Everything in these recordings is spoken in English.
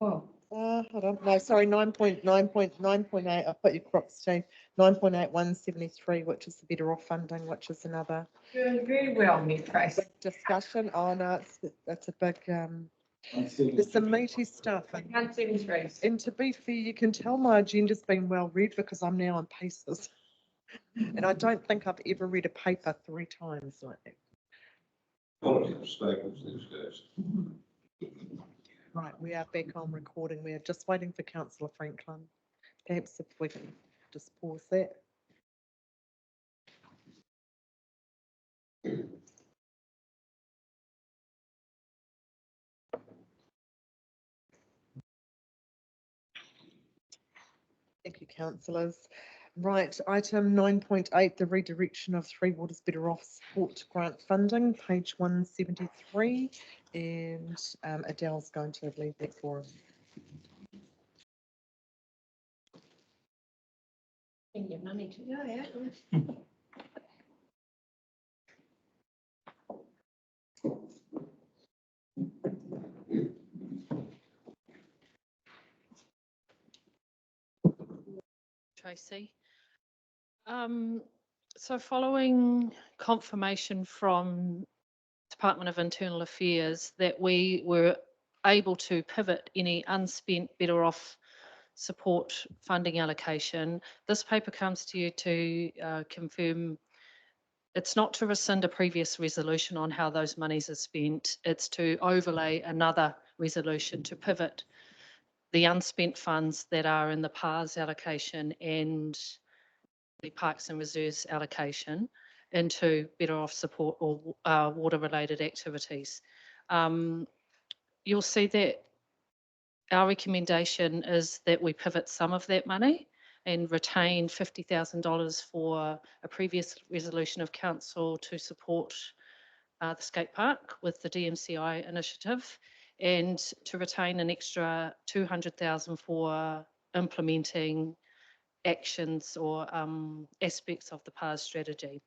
Hold on. No, sorry, 9.9.9.8. I put your crops to 9.8173, which is the better off funding, which is another Doing very well, me Trace. big discussion. Oh no, that's a big there's some meaty stuff. And to be fair, you can tell my agenda's been well read because I'm now on paces. And I don't think I've ever read a paper 3 times like that. Right, we are back on recording. We are just waiting for Councillor Franklin. Perhaps if we can just pause that. Thank you, councillors. Right, item 9.8, the redirection of Three Waters Better Off support grant funding, page 173, and Adele's going to lead that for us. Your money to go, yeah. Tracy. So following confirmation from Department of Internal Affairs that we were able to pivot any unspent Better Off support funding allocation, this paper comes to you to confirm it's not to rescind a previous resolution on how those monies are spent, it's to overlay another resolution to pivot the unspent funds that are in the PARS allocation and the Parks and Reserves allocation into Better Off support or water related activities. You'll see that our recommendation is that we pivot some of that money and retain $50,000 for a previous resolution of council to support the skate park with the DMCI initiative, and to retain an extra $200,000 for implementing actions or aspects of the PARS strategy.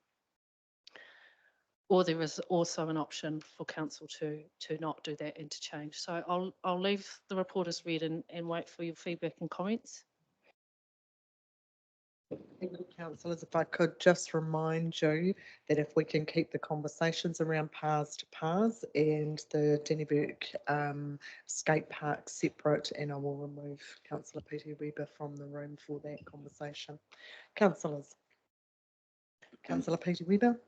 Or there is also an option for council to not do that interchange. So I'll leave the report as read and wait for your feedback and comments. Thank you, councillors. If I could just remind you that if we can keep the conversations around PARS to PARS and the Dennyburg skate park separate, and I will remove Councillor Peter Weber from the room for that conversation. Councillors. Councillor Peter Weber.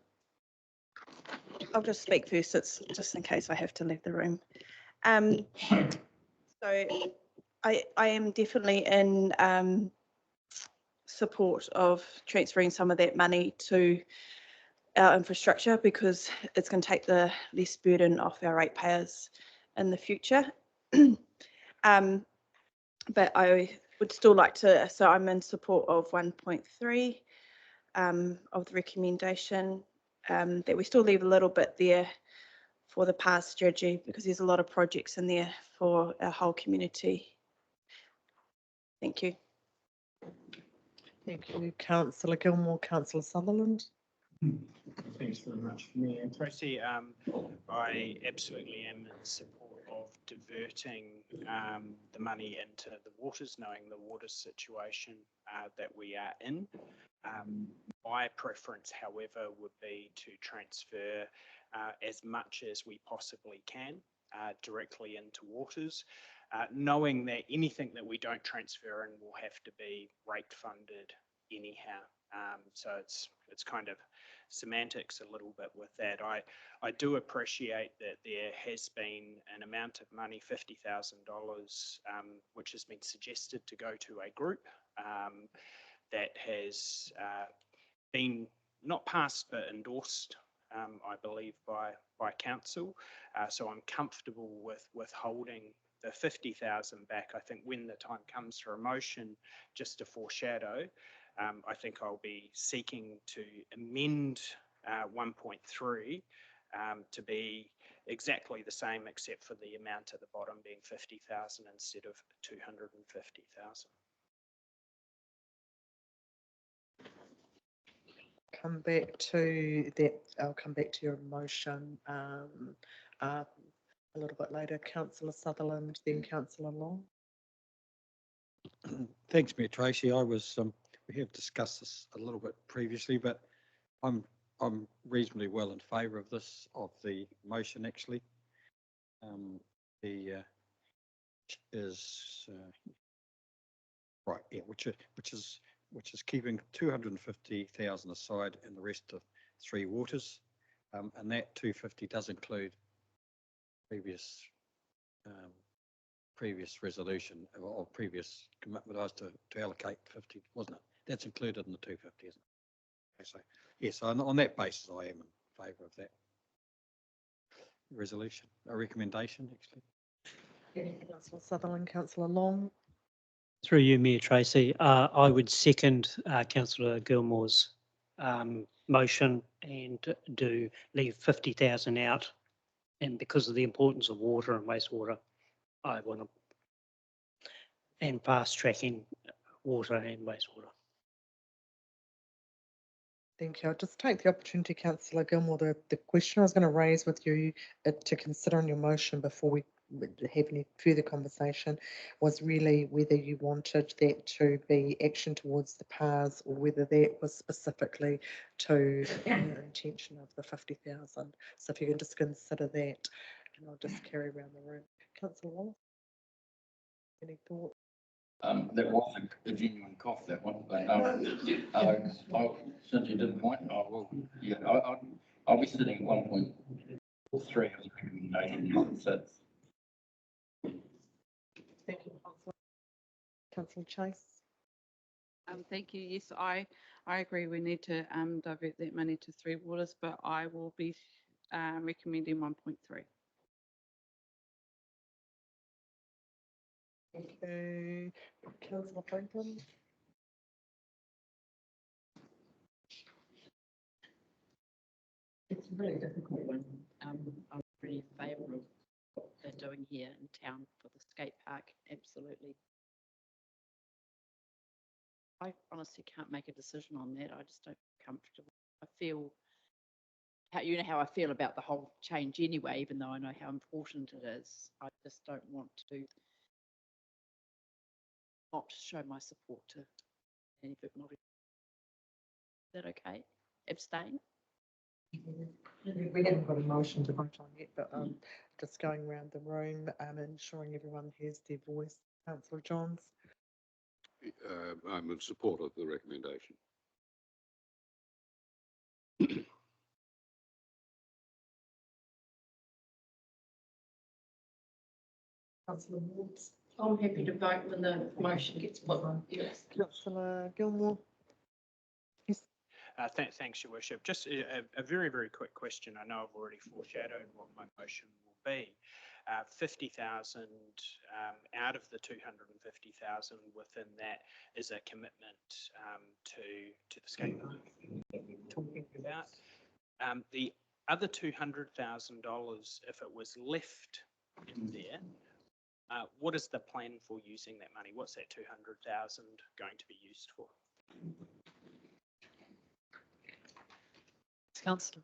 I'll just speak first, it's just in case I have to leave the room. So I am definitely in support of transferring some of that money to our infrastructure because it's going to take the less burden off our ratepayers in the future. But I would still like to, so I'm in support of 1.3 of the recommendation, that we still leave a little bit there for the PARS strategy because there's a lot of projects in there for our whole community. Thank you. Thank you, Councillor Gilmore. Councillor Sutherland. Thanks very much, Mayor and Tracy. I absolutely am in support of diverting the money into the waters, knowing the water situation that we are in. My preference, however, would be to transfer as much as we possibly can directly into waters, knowing that anything that we don't transfer in will have to be rate funded anyhow. So it's kind of semantics a little bit with that. I do appreciate that there has been an amount of money, $50,000, which has been suggested to go to a group that has been not passed but endorsed, I believe, by council. So I'm comfortable with holding the 50,000 back. I think when the time comes for a motion, just to foreshadow, I think I'll be seeking to amend 1.3 to be exactly the same, except for the amount at the bottom being 50,000 instead of 250,000. Come back to that. I'll come back to your motion a little bit later. Councillor Sutherland, then Councillor Long. Thanks, Mayor Tracy. We have discussed this a little bit previously, but I'm reasonably well in favour of the motion actually. Right, yeah, which is keeping 250,000 aside and the rest of Three Waters, and that 250 does include previous resolution or previous commitment I was to allocate 50, wasn't it? That's included in the 250, isn't it? So yes, on that basis, I am in favour of that resolution, a recommendation actually. Councillor Sutherland, Councillor Long. Through you, Mayor Tracy, I would second Councillor Gilmore's motion and do leave 50,000 out. And because of the importance of water and wastewater, I want to, and fast tracking water and wastewater. Thank you. I'll just take the opportunity, Councillor Gilmore, the question I was going to raise with you to consider on your motion before we have any further conversation was really whether you wanted that to be action towards the PARS or whether that was specifically to the intention of the 50,000. So if you can just consider that, and I'll just carry around the room. Councillor Wallace, any thoughts? That was a genuine cough, that one, but since you did point, I will, yeah, I'll be sitting at 1.3 as a recommendation, so Thank you, Councillor. Councillor Chase. Thank you. Yes, I agree. We need to divert that money to Three Waters, but I will be recommending 1.3. Okay, Councillor Franklin. It's a really difficult one. I'm really in favour of what they're doing here in town for the skate park, absolutely. I honestly can't make a decision on that. I just don't feel comfortable. I feel, you know how I feel about the whole change anyway, even though I know how important it is. I just don't want to not show my support to any bit more. Is that okay? Abstain? We haven't got a motion to vote on yet, but just going around the room and ensuring everyone hears their voice. Councillor Johns. I'm in support of the recommendation. Councillor Woods. I'm happy to vote when the motion gets put on. Yes. Councillor Gilmore. Thanks, Your Worship. Just a very, very quick question. I know I've already foreshadowed what my motion will be. 50,000 out of the 250,000 within that is a commitment to the skate park that we're talking about. The other $200,000, if it was left in there, what is the plan for using that money? What's that 200,000 going to be used for? Councillor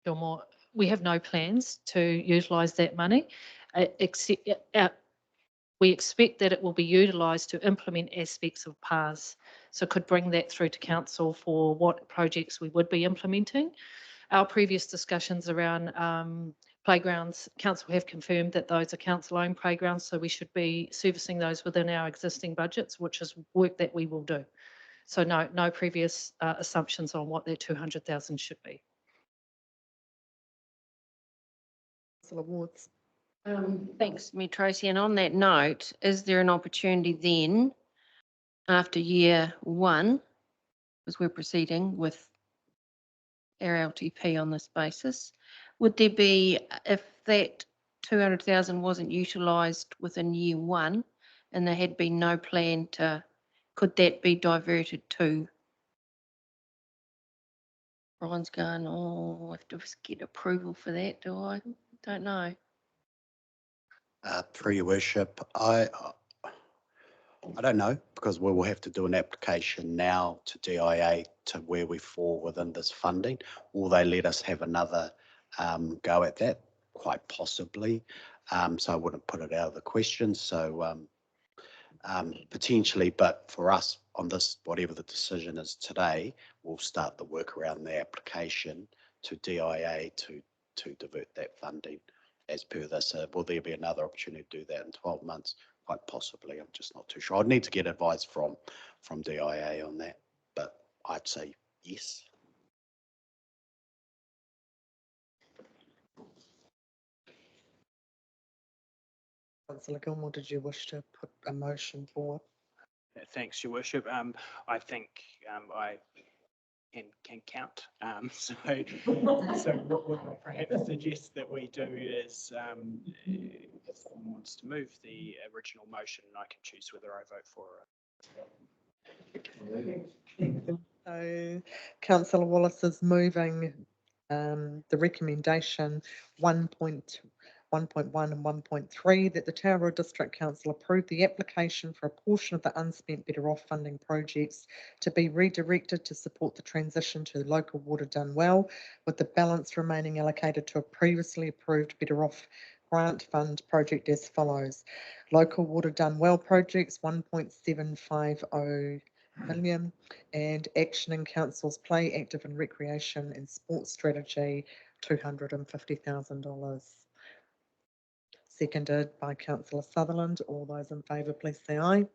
Gilmore, we have no plans to utilise that money, except we expect that it will be utilised to implement aspects of PARS. So could bring that through to council for what projects we would be implementing. Our previous discussions around playgrounds, council have confirmed that those are council-owned playgrounds, so we should be servicing those within our existing budgets, which is work that we will do. So no previous assumptions on what that 200,000 should be. Councillor Woods. Thanks, Mayor Tracy. And on that note, is there an opportunity then, after year one, because we're proceeding with our LTP on this basis, would there be, if that 200,000 wasn't utilised within year one and there had been no plan to, could that be diverted to? Brian's going, oh, I have to get approval for that, do I? Don't know. Through your worship, I don't know, because we will have to do an application now to DIA to where we fall within this funding. Will they let us have another go at that? Quite possibly. So I wouldn't put it out of the question. So potentially, but for us on this, whatever the decision is today, we'll start the work around the application to DIA to divert that funding as per this. Will there be another opportunity to do that in 12 months? Quite possibly. I'm just not too sure. I'd need to get advice from DIA on that, but I'd say yes. Councillor Gilmore, did you wish to put a motion forward? Thanks, Your Worship. I think I can count. So what I perhaps suggest that we do is, if someone wants to move the original motion, I can choose whether I vote for it. So Councillor Wallace is moving the recommendation 1.1 and 1.3 that the Tararua District Council approve the application for a portion of the unspent Better Off funding projects to be redirected to support the transition to local water done well, with the balance remaining allocated to a previously approved Better Off grant fund project as follows. Local water done well projects 1.750 million, and action in council's play, active and recreation and sports strategy $250,000. Seconded by Councillor Sutherland. All those in favour, please say aye.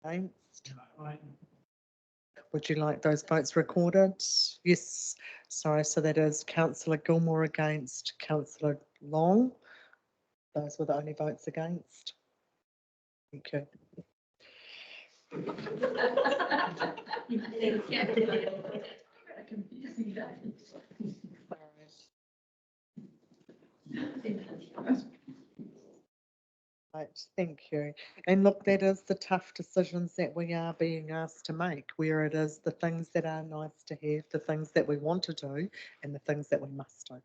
Against? Would you like those votes recorded? Yes. Sorry, so that is Councillor Gilmore against Councillor Long. Those were the only votes against. Thank you. Right, thank you. And look, that is the tough decisions that we are being asked to make, where it is the things that are nice to have, the things that we want to do, and the things that we must do.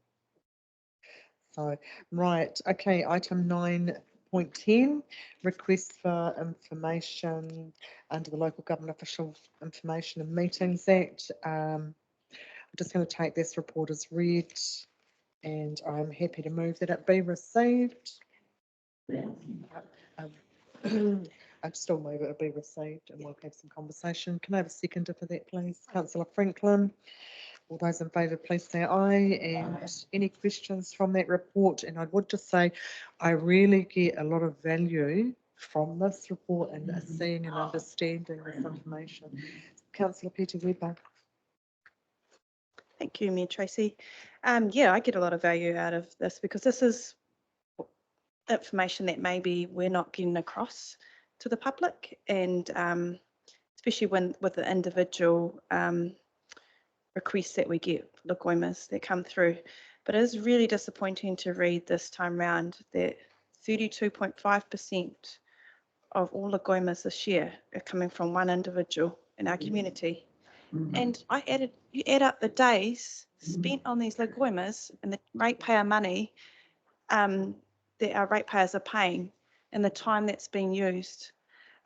So, right, okay, item 9.10, request for information under the Local Government Official Information and Meetings Act. I'm just going to take this report as read, and I'm happy to move that it be received. I'd still move it be received, and we'll have some conversation. Can I have a seconder for that, please? Councillor Franklin. All those in favour, please say aye. And any questions from that report? And I would just say I really get a lot of value from this report and seeing and understanding this information. Councillor Peter Weber. Thank you, Mayor Tracy. Yeah, I get a lot of value out of this because this is information that maybe we're not getting across to the public, and especially with the individual requests that we get, logoimas that come through. But it is really disappointing to read this time round that 32.5% of all logoimas this year are coming from one individual in our community. And you add up the days spent on these logoimas and the ratepayer money that our ratepayers are paying and the time that's being used.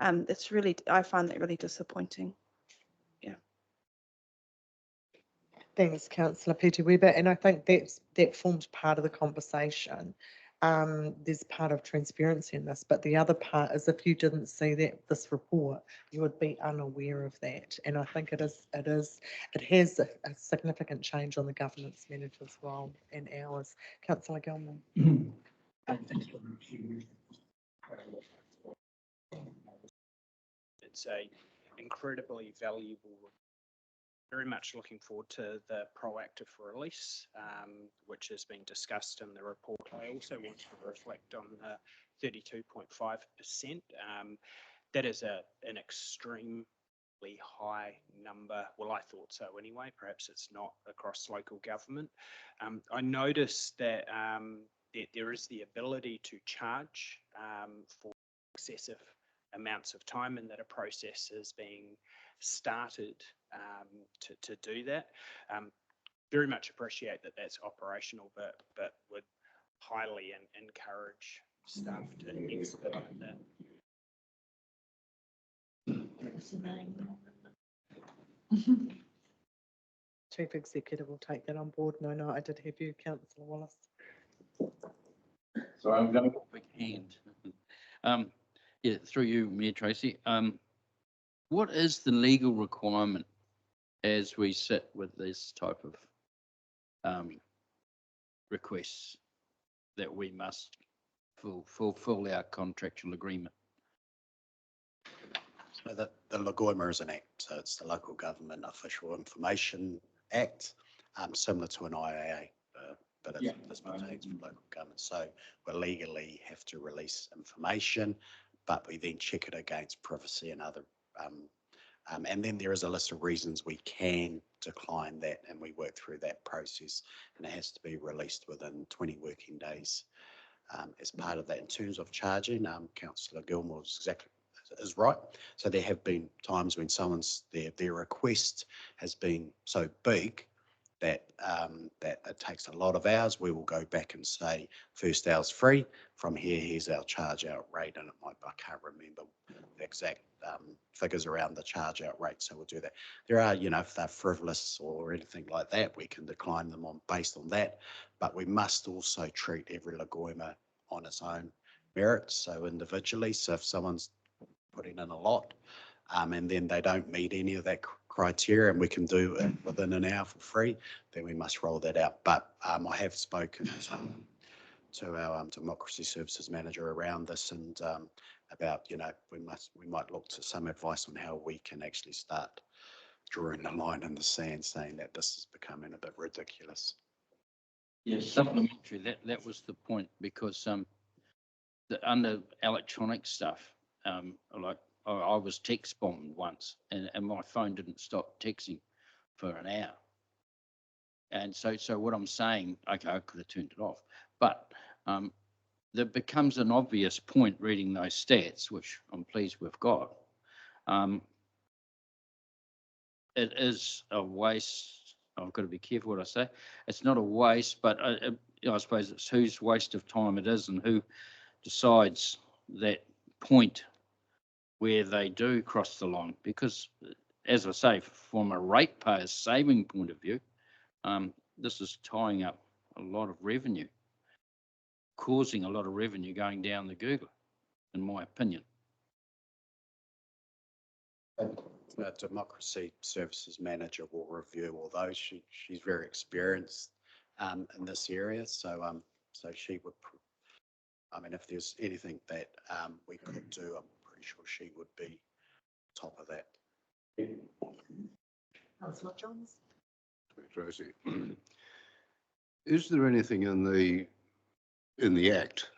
It's really, I find that really disappointing. Yeah. Thanks, Councillor Peter Weber. And I think that forms part of the conversation. There's part of transparency in this, but the other part is if you didn't see this report, you would be unaware of that. And I think it has a significant change on the governance manager's role and ours. Councillor Gilmore. It's a incredibly valuable. Very much looking forward to the proactive release, which has been discussed in the report. I also want to reflect on the 32.5%. That is an extremely high number. Well, I thought so anyway. Perhaps it's not across local government. I noticed that there is the ability to charge for excessive amounts of time, and that a process is being started to do that. Very much appreciate that that's operational, but would highly encourage staff to expedite that. Chief Executive will take that on board. No, I did have you, Councillor Wallace. So I'm going to big hand. Yeah, through you, Mayor Tracy. What is the legal requirement as we sit with this type of requests that we must fulfill our contractual agreement? So the Lagoima is an act, so it's the Local Government Official Information Act, similar to an IAA, but this pertains for local government. So we legally have to release information, but we then check it against privacy and other, and then there is a list of reasons we can decline that, and we work through that process, and it has to be released within 20 working days. As part of that, in terms of charging, Councillor Gilmore is right. So there have been times when their request has been so big that that it takes a lot of hours. We will go back and say, first hour's free. From here, here's our charge out rate, and I can't remember the exact figures around the charge out rate. So we'll do that. There are, if they're frivolous or anything like that, we can decline them based on that. But we must also treat every Lagoima on its own merits, so individually. So if someone's putting in a lot, and then they don't meet any of that criteria, and we can do it within an hour for free, then we must roll that out. But I have spoken to our democracy services manager around this, and about we might look to some advice on how we can actually start drawing the line in the sand, saying that this is becoming a bit ridiculous. Yes, supplementary. That was the point, because under electronic stuff, like I was text bombed once, and my phone didn't stop texting for an hour. And so what I'm saying, okay, I could have turned it off, but there becomes an obvious point reading those stats, which I'm pleased we've got. It is a waste. I've got to be careful what I say. It's not a waste, but I suppose it's whose waste of time it is, and who decides that point where they do cross the line. Because, as I say, from a ratepayer's saving point of view, this is tying up a lot of revenue, causing a lot of revenue going down the Google, in my opinion. The democracy services manager will review all those. She's very experienced in this area, so she would. I mean, if there's anything that we could do, I'm pretty sure she would be top of that. Councillor Johns. Tracy, is there anything in the Act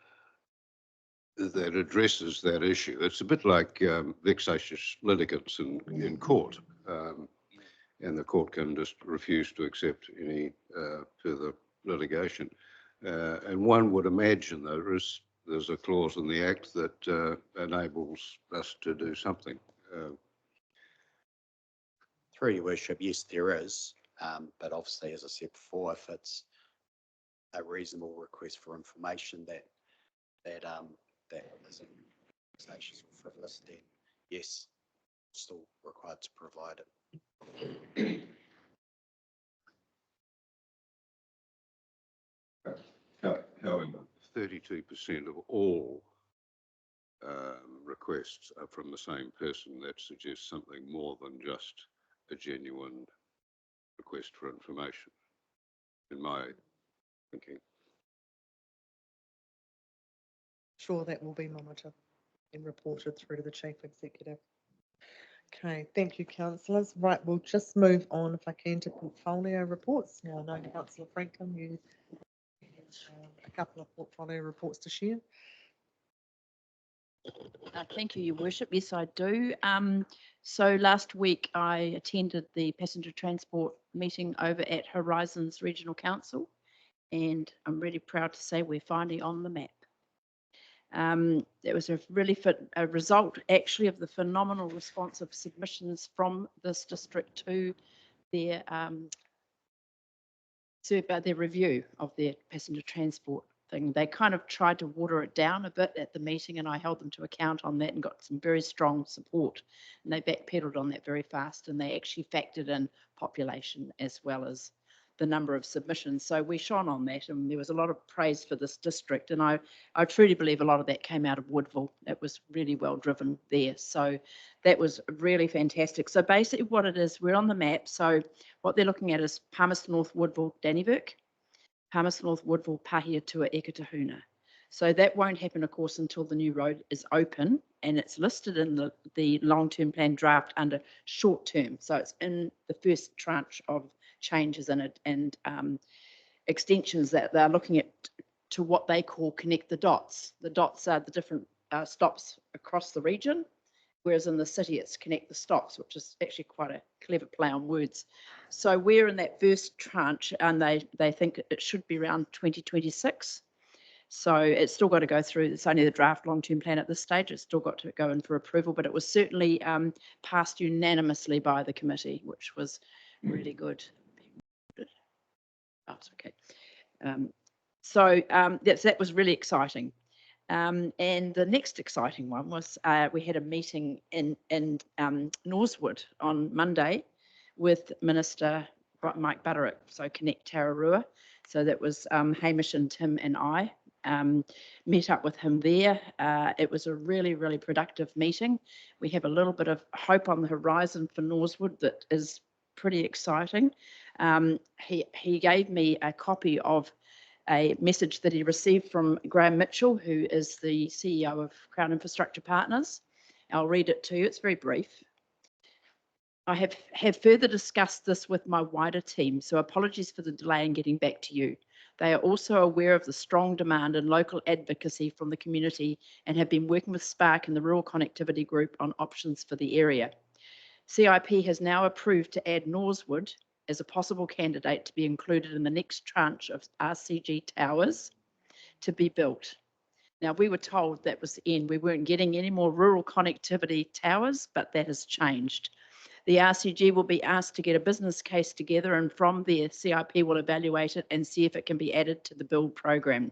that addresses that issue? It's a bit like vexatious litigants in court, and the court can just refuse to accept any further litigation. And one would imagine there's a clause in the Act that enables us to do something. Through your worship, yes, there is, but obviously, as I said before, if it's a reasonable request for information that isn't vexatious or frivolous, then yes, still required to provide it. However, 32% of all requests are from the same person. That suggests something more than just a genuine request for information, in my thinking. Sure, that will be monitored and reported through to the Chief Executive. Okay, thank you, councillors. Right, we'll just move on, if I can, to portfolio reports. Now, I know Councillor Franklin, you have a couple of portfolio reports to share. Thank you, Your Worship. Yes, I do. So last week I attended the passenger transport meeting over at Horizons Regional Council, and I'm really proud to say we're finally on the map. It was a really a result actually of the phenomenal response of submissions from this district to their their review of their passenger transport thing. They kind of tried to water it down a bit at the meeting, and I held them to account on that and got some very strong support. And they backpedaled on that very fast, and they actually factored in population as well as the number of submissions. So we shone on that, and there was a lot of praise for this district. And I truly believe a lot of that came out of Woodville. It was really well driven there. So that was really fantastic. So basically what it is, we're on the map. So what they're looking at is Palmerston North, Woodville, Dannevirke, Palmerston North, Woodville, Pahiatua, Ekatahuna. So that won't happen, of course, until the new road is open, and it's listed in the long-term plan draft under short-term. So it's in the first tranche of changes in it and extensions that they're looking at to what they call connect the dots. The dots are the different stops across the region, whereas in the city it's connect the stops, which is actually quite a clever play on words. So we're in that first tranche, and they think it should be around 2026. So it's still got to go through, it's only the draft long-term plan at this stage, it's still got to go in for approval, but it was certainly passed unanimously by the committee, which was really good. Oh, it's okay. That was really exciting. And the next exciting one was we had a meeting in Norsewood on Monday with Minister Mike Butterick, so Connect Tararua. So that was Hamish and Tim and I met up with him there. It was a really, really productive meeting. We have a little bit of hope on the horizon for Norsewood that is pretty exciting. He gave me a copy of a message that he received from Graham Mitchell, who is the CEO of Crown Infrastructure Partners. I'll read it to you. It's very brief. I have further discussed this with my wider team, so apologies for the delay in getting back to you. They are also aware of the strong demand and local advocacy from the community and have been working with Spark and the Rural Connectivity Group on options for the area. CIP has now approved to add Norsewood as a possible candidate to be included in the next tranche of RCG towers to be built. Now, we were told that was the end. We weren't getting any more rural connectivity towers, but that has changed. The RCG will be asked to get a business case together, and from there, CIP will evaluate it and see if it can be added to the build program.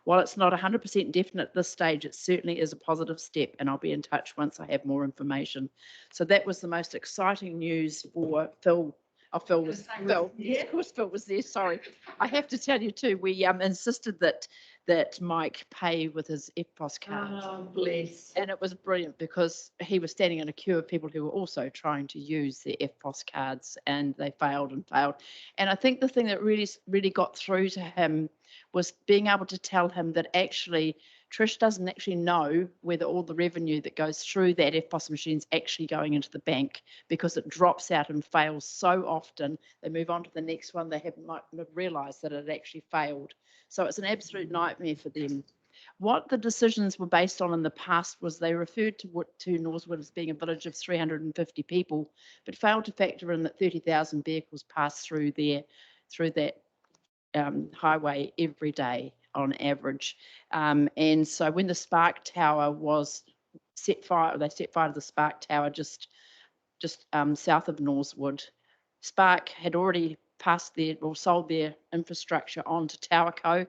While it's not 100% definite at this stage, it certainly is a positive step, and I'll be in touch once I have more information. So that was the most exciting news for Phil. Oh, Phil was Phil. Yeah, of course, Phil was there. Sorry, I have to tell you too. We insisted that Mike pay with his EFTPOS card. Oh, bless. And it was brilliant because he was standing in a queue of people who were also trying to use their EFTPOS cards, and they failed and failed. And I think the thing that really got through to him was being able to tell him that actually Trish doesn't actually know whether all the revenue that goes through that EFTPOS machine is actually going into the bank, because it drops out and fails so often. They move on to the next one. They might have realised that it actually failed. So it's an absolute nightmare for them. What the decisions were based on in the past was they referred to Norsewood as being a village of 350 people, but failed to factor in that 30,000 vehicles pass through that highway every day on average. And so when the Spark Tower was set fire, they set fire to the Spark Tower just south of Norsewood. Spark had already sold their infrastructure on to TowerCo.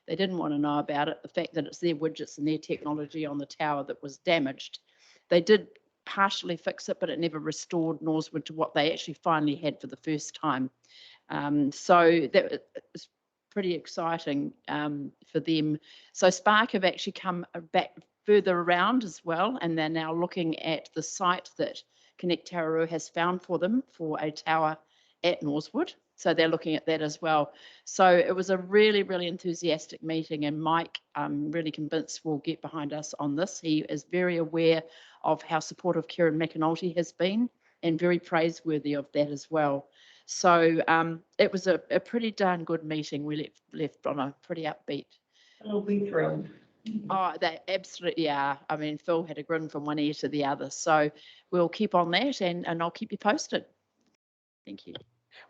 They didn't want to know about it, the fact that it's their widgets and their technology on the tower that was damaged. They did partially fix it, but it never restored Norsewood to what they actually finally had for the first time. So that was pretty exciting for them. So Spark have actually come back further around as well, and they're now looking at the site that Connect Tararua has found for them for a tower at Norsewood. So they're looking at that as well. So it was a really, really enthusiastic meeting, and Mike, I'm really convinced, will get behind us on this. He is very aware of how supportive Kieran McAnulty has been, and very praiseworthy of that as well. So it was a pretty darn good meeting. We left on a pretty upbeat. I'll be thrilled. Oh, they absolutely are. I mean, Phil had a grin from one ear to the other. So we'll keep on that, and I'll keep you posted. Thank you.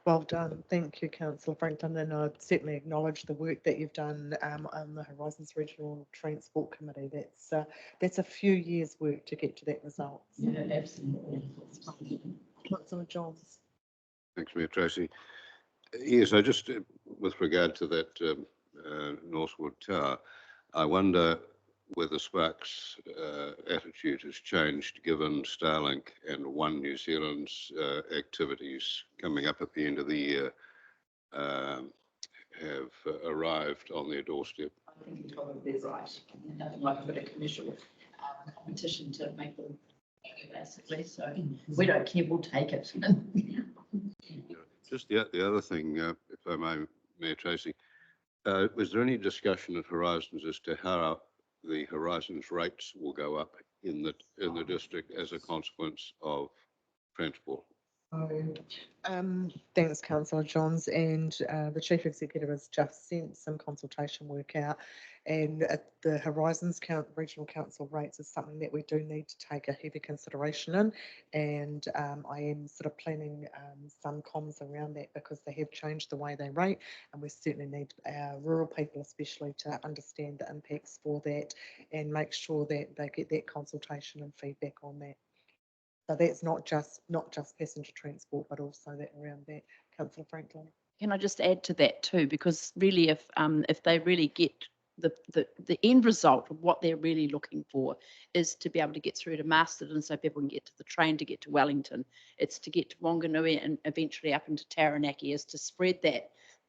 Well done. Thank you, Councillor Frankton, and I certainly acknowledge the work that you've done on the Horizons Regional Transport Committee. That's a few years' work to get to that result. Yeah, absolutely. Councillor Johns. Thanks, Mayor Tracy. Yes, I just, with regard to that Northwood Tower, I wonder whether Spark's attitude has changed given Starlink and One New Zealand's activities coming up at the end of the year have arrived on their doorstep. I think you're probably right. And nothing like a bit of commercial competition to make them basically. So we don't care, we'll take it. Just the other thing, if I may, Mayor Tracy, was there any discussion at Horizons as to how the Horizons rates will go up in the district as a consequence of transport? Thanks, Councillor Johns, and the Chief Executive has just sent some consultation work out, and the Horizons Regional Council rates is something that we do need to take a heavy consideration in, and I am sort of planning some comms around that because they have changed the way they rate, and we certainly need our rural people especially to understand the impacts for that and make sure that they get that consultation and feedback on that. So that's not just passenger transport, but also that around that. Councillor Franklin. Can I just add to that too? Because really, if they really get the end result of what they're really looking for is to be able to get through to Masterton so people can get to the train to get to Wellington. It's to get to Wanganui and eventually up into Taranaki, is to spread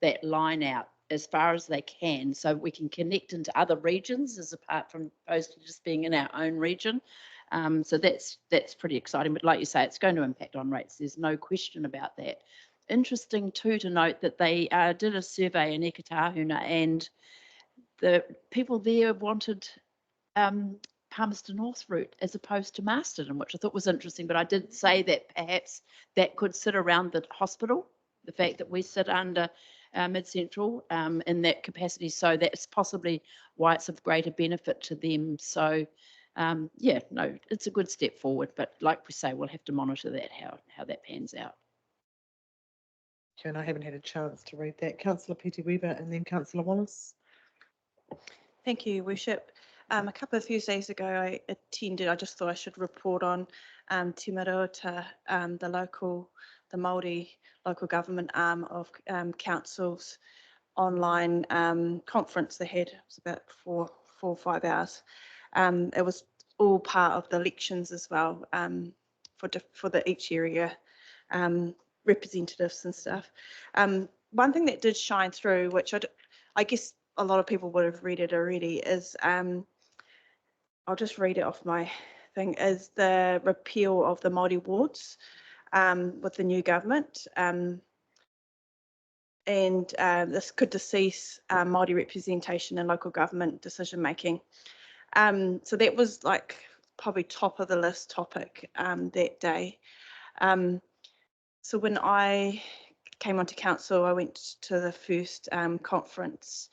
that line out as far as they can so we can connect into other regions as apart from opposed to just being in our own region. So that's pretty exciting. But like you say, it's going to impact on rates. There's no question about that. Interesting too to note that they did a survey in Ekatahuna and the people there wanted Palmerston North route as opposed to Masterton, which I thought was interesting. But I did say that perhaps that could sit around the hospital, the fact that we sit under Mid-Central in that capacity. So that's possibly why it's of greater benefit to them. So yeah, no, it's a good step forward. But like we say, we'll have to monitor that, how that pans out. And I haven't had a chance to read that. Councillor Petty-Weber and then Councillor Wallace. Thank you, Worship. A couple of Tuesdays ago, I just thought I should report on Te Marauta, the Māori local government arm of council's online conference they had. It was about 4 or 5 hours. It was all part of the elections as well for each area representatives and stuff. One thing that did shine through, which I guess a lot of people would have read it already, is I'll just read it off my thing, is the repeal of the Māori wards with the new government. And this could decease Māori representation in local government decision making. So that was like probably top of the list topic that day. So when I came onto council, I went to the first conference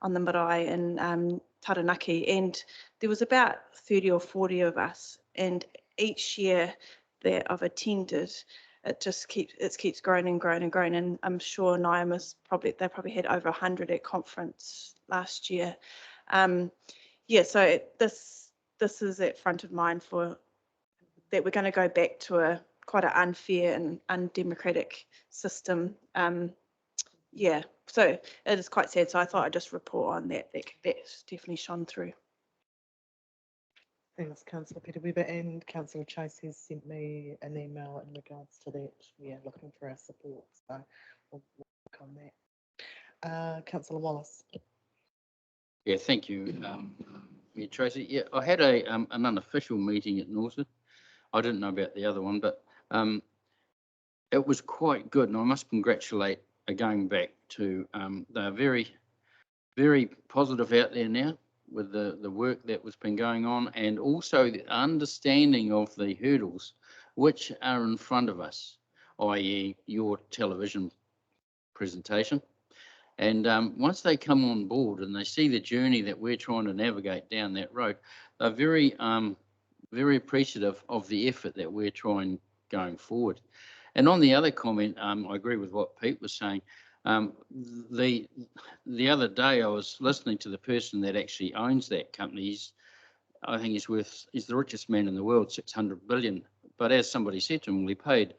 on the marae in Taranaki, and there was about 30 or 40 of us, and each year that I've attended, it keeps growing and growing and growing, and I'm sure Niama's they probably had over 100 at conference last year. Yeah, so this is at front of mind for that we're going to go back to quite an unfair and undemocratic system. Yeah, so it is quite sad. So I thought I'd just report on that. That's definitely shone through. Thanks, Councillor Petty-Weber, and Councillor Chase has sent me an email in regards to that. Yeah, looking for our support. So we'll work on that. Councillor Wallace. Yeah, thank you, Mayor Tracy. Yeah, I had an unofficial meeting at Norton. I didn't know about the other one, but it was quite good, and I must congratulate, going back to, they're very, very positive out there now with the work that was been going on, and also the understanding of the hurdles which are in front of us, i.e. your television presentation. And once they come on board and they see the journey that we're trying to navigate down that road, they're very, very appreciative of the effort that we're trying going forward. And on the other comment, I agree with what Pete was saying. The other day I was listening to the person that actually owns that company. I think he's the richest man in the world, 600 billion. But as somebody said to him, we paid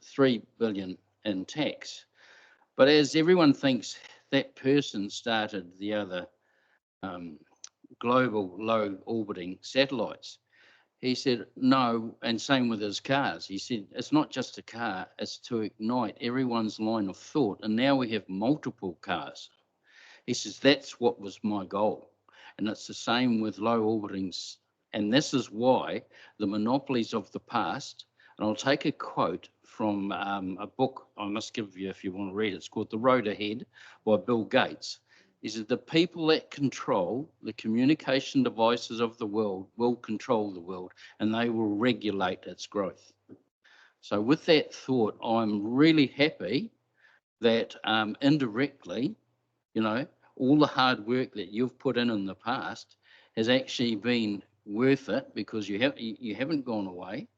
3 billion in tax. But as everyone thinks, that person started the other global low orbiting satellites. He said, no, and same with his cars. He said, it's not just a car, it's to ignite everyone's line of thought. And now we have multiple cars. He says, that's what was my goal. And it's the same with low orbitings. And this is why the monopolies of the past, and I'll take a quote from a book I must give you if you want to read it. It's called The Road Ahead by Bill Gates. He said, the people that control the communication devices of the world will control the world and they will regulate its growth. So with that thought, I'm really happy that indirectly, you know, all the hard work that you've put in the past has actually been worth it because you haven't gone away,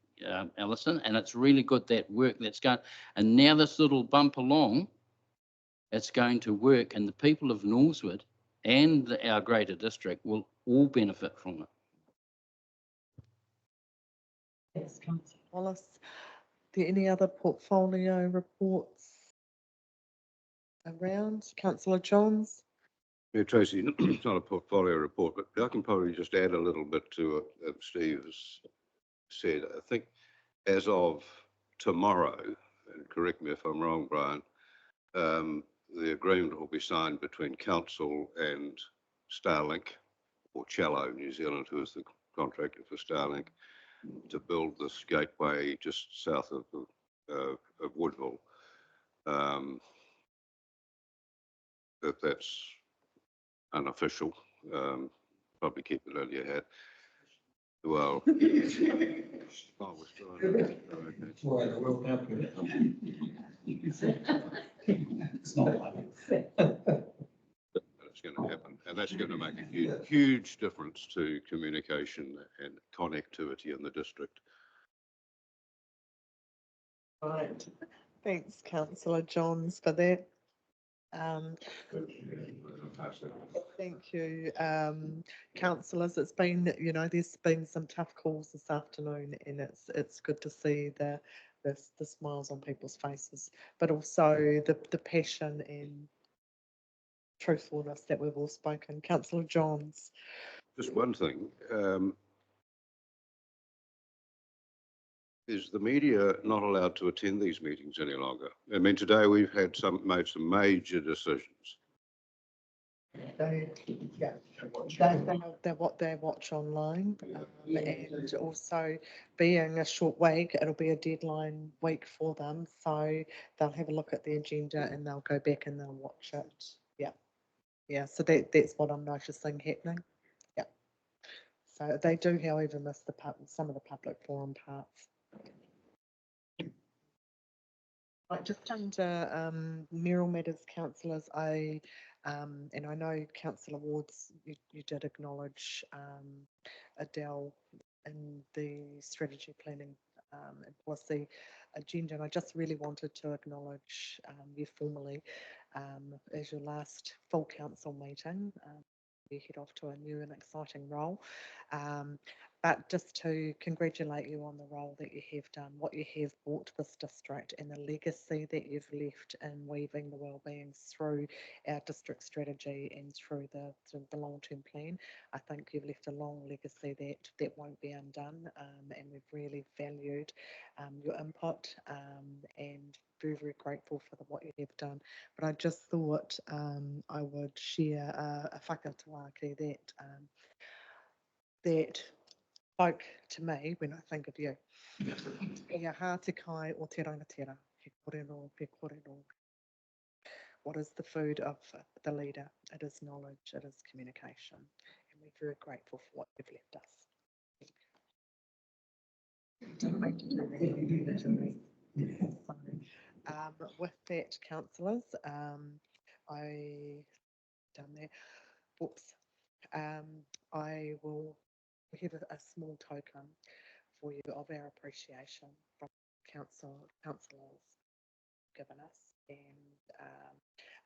Alison, and it's really good that work that's going. And now this little bump along, it's going to work, and the people of Northwood and our greater district will all benefit from it. Thanks, Councillor Wallace. Are there any other portfolio reports around? Councillor Johns? Yeah, Tracy, it's not a portfolio report, but I can probably just add a little bit to what Steve has said. I think as of tomorrow, and correct me if I'm wrong, Brian, the agreement will be signed between council and Starlink, or Cello New Zealand, who is the contractor for Starlink, to build this gateway just south of Woodville. If that's unofficial, probably keep it under your hat. Well, oh, we're still on. It's going to happen, and that's going to make a huge difference to communication and connectivity in the district. Right. Thanks, Councillor Johns, for that. Thank you, councillors. It's been, you know, there's been some tough calls this afternoon, and it's good to see the smiles on people's faces, but also the passion and truthfulness that we've all spoken. Councillor Johns. Just one thing. Is the media not allowed to attend these meetings any longer? I mean, today we've had made some major decisions. They watch online, and also being a short week, it'll be a deadline week for them, so they'll have a look at the agenda and they'll go back and they'll watch it. Yeah. So that's what I'm noticing happening. Yeah. So they do, however, miss some of the public forum parts. Right, just under mayoral matters, councillors, and I know Councillor Wards, you did acknowledge Adele in the strategy planning and policy agenda, and I just really wanted to acknowledge you formally as your last full council meeting. You head off to a new and exciting role. But just to congratulate you on the role that you have done, what you have brought to this district, and the legacy that you've left in weaving the wellbeing through our district strategy and through the long-term plan. I think you've left a long legacy that won't be undone, and we've really valued your input and very, very grateful for what you have done. But I just thought I would share a whakataaki that spoke to me when I think of you. Ia hāte kai o te rangatira, he kōrero, he kōrero. What is the food of the leader? It is knowledge, it is communication. And we're very grateful for what you've left us. With that, councillors, I done that. Whoops. I will have a small token for you of our appreciation from councillors given us, and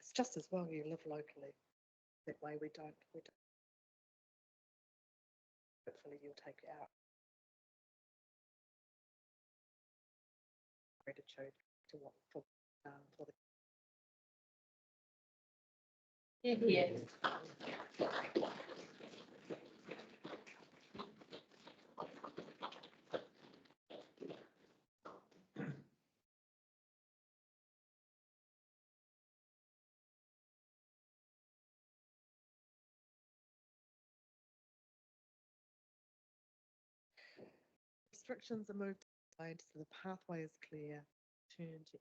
it's just as well you live locally. That way we don't. Hopefully you'll take out gratitude to what for the. restrictions are moved aside, so the pathway is clear. Turn to